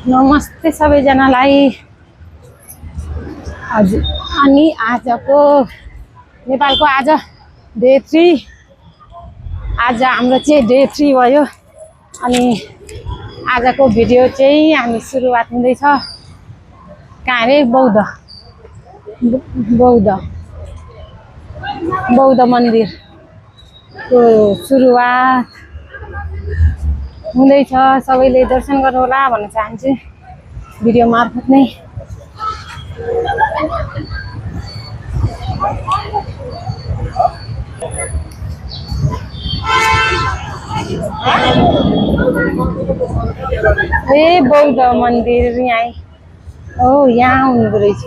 नमस्ते सबैजनालाई। हजुर, अनि आजको नेपालको आज डे 3, आज हाम्रो चाहिँ डे 3 भयो। अनि आजको भिडियो चाहिँ हामी सुरुवात हुँदैछ कहाँ रे? बौद्ध मन्दिरको सुरुवात हुँदैछ। सबैले दर्शन गर्नु होला भन्न चाहन्छु भिडियो मार्फत नै। ए बौद्ध मन्दिर यहाँ हो, यहाँ हुनुहुँदो रहेछ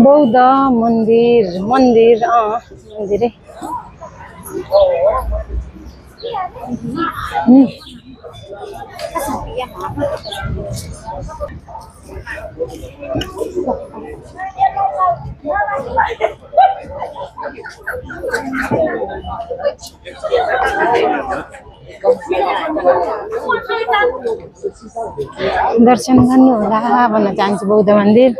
बौद्ध मन्दिर मन्दिरै। दर्शन गर्नु होला भन्न चाहन्छु बौद्ध मन्दिर।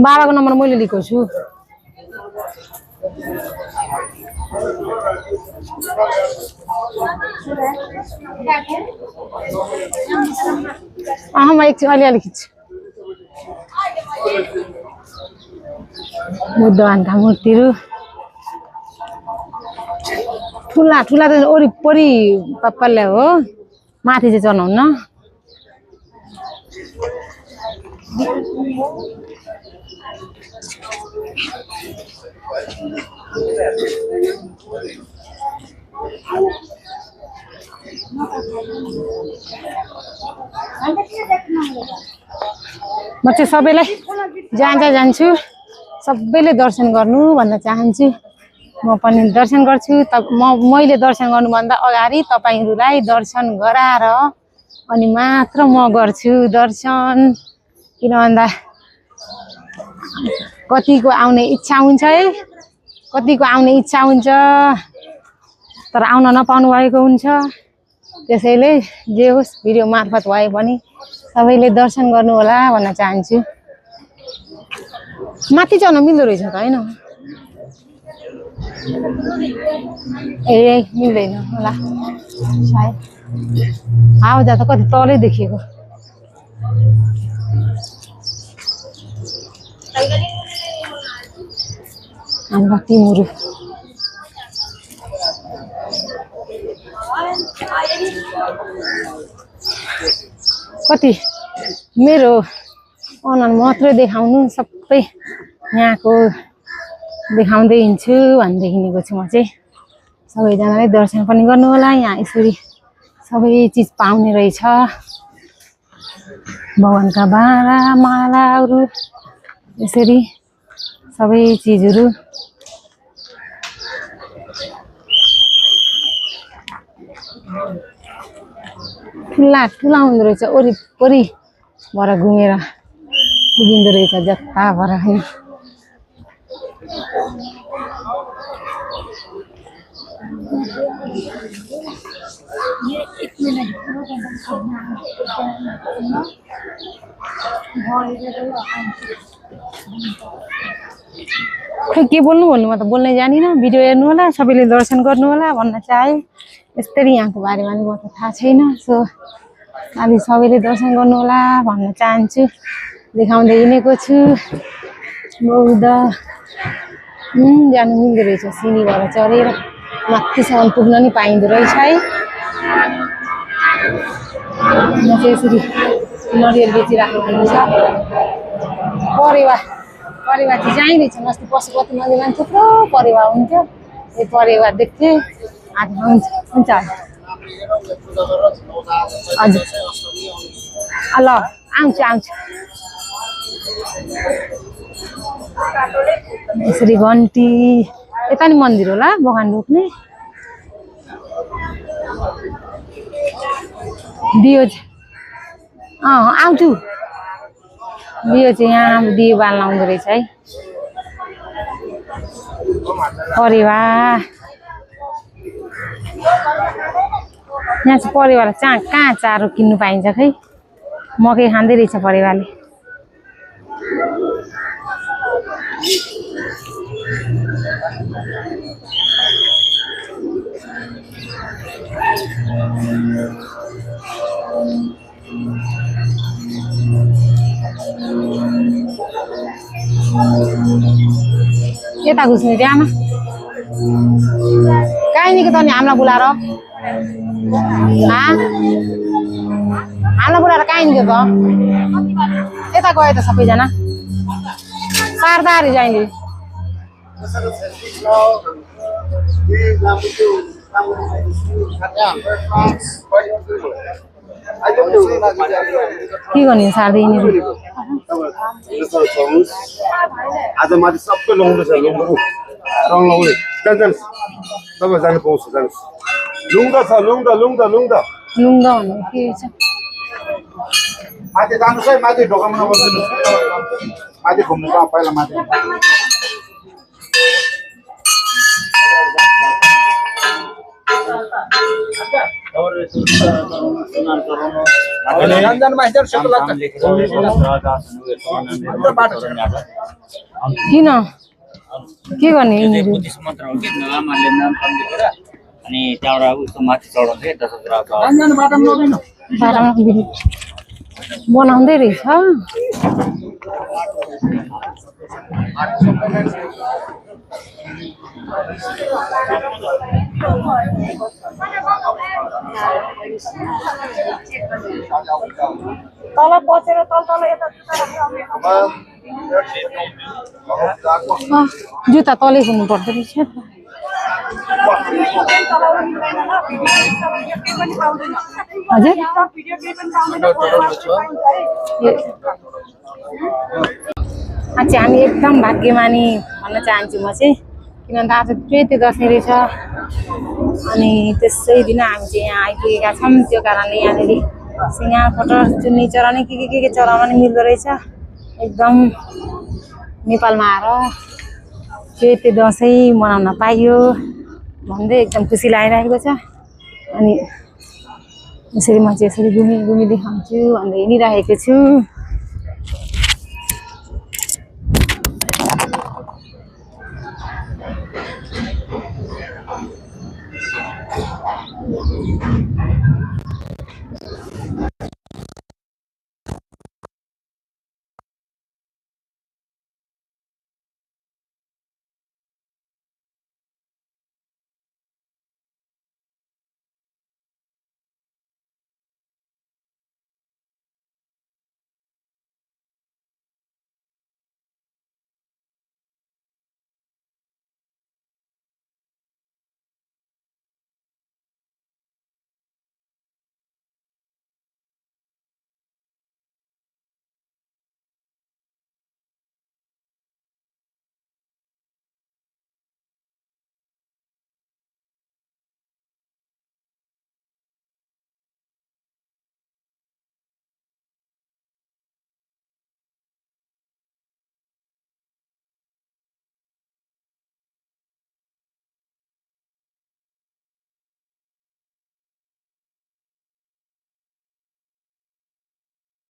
बाबाको नम्बर मैले लिएको छु। म एकछिन अलिअलि खिच्छु। बुद्धका मूर्तिहरू ठुला त वरिपरि पप्पल्ले हो, माथि चाहिँ चढ्नुहुन्न। म चाहिँ सबैलाई जान्छु, सबैले दर्शन गर्नु भन्न चाहन्छु। म पनि दर्शन गर्छु। मैले दर्शन गर्नुभन्दा अगाडि तपाईहरुलाई दर्शन गराएर अनि मात्र म गर्छु दर्शन। किन भन्दा कतिको आउने इच्छा हुन्छ तर आउन नपाउनु भएको हुन्छ। त्यसैले जे होस् भिडियो मार्फत भए पनि सबैले दर्शन गर्नु होला भन्न चाहन्छु। माथि चढ्न मिल्दो रहेछ त हैन? ए मिल्दैन होला सायद। हाउजा त कति तलै देखिएको। हाम्रो टिमहरु कति मेरो अनुहार मात्रै देखाउनु, सबै यहाँको देखाउँदै हिँड्छु भन्दै हिँडेको छु। म चाहिँ सबैजनाले दर्शन पनि गर्नु होला। यहाँ यसरी सबै चिज पाउने रहेछ, भगवानका बारा मालाहरू, यसरी सबै चिजहरू। ठुला हुँदो रहेछ, वरिपरि भएर घुमेर पुगिँदो रहेछ जता भएर हैन। खै के बोल्नु म त बोल्नै जानिन। भिडियो हेर्नु होला, सबैले दर्शन गर्नु होला भन्न चाहे। यस्तरी यहाँको बारेमा नि म त थाहा छैन। सो अलि सबैले दर्शन गर्नु होला भन्न चाहन्छु। देखाउँदै हिँडेको छु। बौद्ध जानु मिल्दो रहेछ, सिँढीबाट चढेर माथिसम्म पुग्न नि पाइँदो रहेछ है। म चाहिँ यसरी नरियल बेचिराख्नु भएको छ। परेवा चाहिँ चाहिँदैछ। अस्ति पशुपति मन्दिरमा थुप्रो परेवा हुन्थ्यो। यो परेवा देख्थेँ आज। हुन्छ हजुर ल आउँछु। यसरी घन्टी यता नि मन्दिर होला बगान रोक्ने दियो आउँछु दियो चाहिँ यहाँ दियो बाल्न आउँदो रहेछ है परेवा यहाँ चाहिँ परेवाले कहाँ चारो किन्नु पाइन्छ खै मकै खाँदै रहेछ परेवाले यता घुस्ने रे आमा कहीँ निको त नि हामीलाई बोलाएर हामीलाई बोलाएर कहीँ निको त यता गयो त सबैजना सारदारी जाइले के गर्ने सार्दैन आज माथि सबै लौँडो छ लौँडो जानुहोस् तपाईँ जानु पाउँछ जानुहोस् लुङ्गा छ लुङ्गा लुङ्गा लुङ्गा लुङ्गा भन्नु के छ माथि जानुहोस् है माथि ढोकामा नबस्दिनुहोस् माथि घुम्नु त पहिला माथि किन के गर्ने बुद्धिस्ट मन्त्र हो कि लामाले नाम सम्झेर अनि त्यहाँबाट उसको माथि चढाउँथे बनाउँदै रहेछ तल बसेर तल यता जुत्ता तलै खुल्नु पर्दो रहेछ हजुर आज हामी एकदम भाग्यमानी भन्न चाहन्छु म चाहिँ किनभने आज चैते दसैँ रहेछ अनि त्यसै दिन हामी चाहिँ यहाँ आइपुगेका छौँ त्यो कारणले यहाँनिर सिँगा फटर चुन्नी चराउने के चराउन नि मिल्दो रहेछ एकदम नेपालमा आएर चैते दसैँ मनाउन पाइयो भन्दै एकदम खुसी लागिरहेको छ अनि यसरी म चाहिँ यसरी घुमी देखाउँछु भन्दै हिँडिरहेको छु